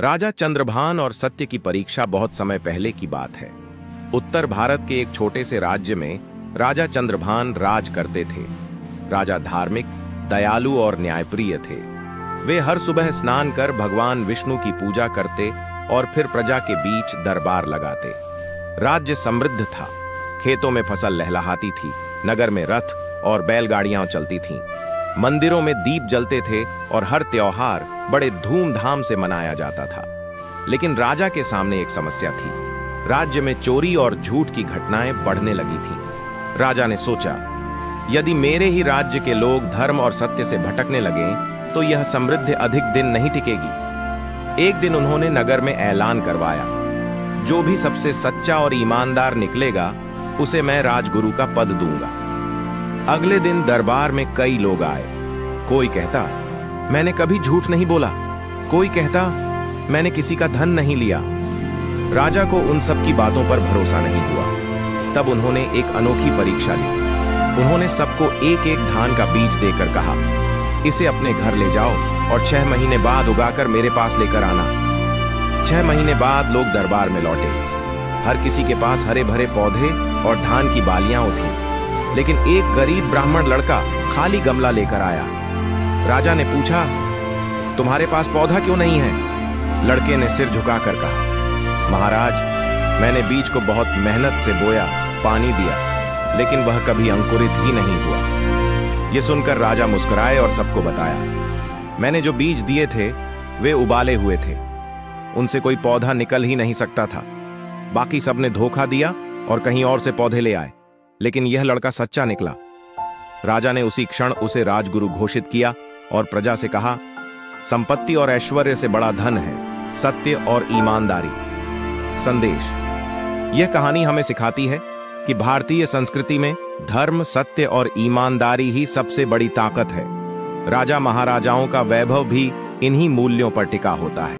राजा चंद्रभान और सत्य की परीक्षा बहुत समय पहले की बात है। उत्तर भारत के एक छोटे से राज्य में राजा चंद्रभान राज करते थे। राजा धार्मिक, दयालु और न्यायप्रिय थे। वे हर सुबह स्नान कर भगवान विष्णु की पूजा करते और फिर प्रजा के बीच दरबार लगाते। राज्य समृद्ध था। खेतों में फसल लहलहाती थी, नगर में रथ और बैलगाड़ियां चलती थीं। मंदिरों में दीप जलते थे और हर त्योहार बड़े धूमधाम से मनाया जाता था। लेकिन राजा के सामने एक समस्या थी। राज्य में चोरी और झूठ की घटनाएं बढ़ने लगी थीं। राजा ने सोचा, यदि मेरे ही राज्य के लोग धर्म और सत्य से भटकने लगें तो यह समृद्धि अधिक दिन नहीं टिकेगी। एक दिन उन्होंने नगर में ऐलान करवाया, जो भी सबसे सच्चा और ईमानदार निकलेगा उसे मैं राजगुरु का पद दूंगा। अगले दिन दरबार में कई लोग आए। कोई कहता, मैंने कभी झूठ नहीं बोला। कोई कहता, मैंने किसी का धन नहीं लिया। राजा को उन सब की बातों पर भरोसा नहीं हुआ। तब उन्होंने एक अनोखी परीक्षा ली। उन्होंने सबको एक एक धान का बीज देकर कहा, इसे अपने घर ले जाओ और 6 महीने बाद उगाकर मेरे पास लेकर आना। 6 महीने बाद लोग दरबार में लौटे। हर किसी के पास हरे भरे पौधे और धान की बालियां थीं, लेकिन एक गरीब ब्राह्मण लड़का खाली गमला लेकर आया। राजा ने पूछा, तुम्हारे पास पौधा क्यों नहीं है? लड़के ने सिर झुकाकर कहा, महाराज, मैंने बीज को बहुत मेहनत से बोया, पानी दिया, लेकिन वह कभी अंकुरित ही नहीं हुआ। यह सुनकर राजा मुस्कुराए और सबको बताया, मैंने जो बीज दिए थे वे उबाले हुए थे। उनसे कोई पौधा निकल ही नहीं सकता था। बाकी सबने धोखा दिया और कहीं और से पौधे ले आए, लेकिन यह लड़का सच्चा निकला। राजा ने उसी क्षण उसे राजगुरु घोषित किया और प्रजा से कहा, संपत्ति और ऐश्वर्य से बड़ा धन है सत्य और ईमानदारी। संदेश: यह कहानी हमें सिखाती है कि भारतीय संस्कृति में धर्म, सत्य और ईमानदारी ही सबसे बड़ी ताकत है। राजा महाराजाओं का वैभव भी इन्हीं मूल्यों पर टिका होता है।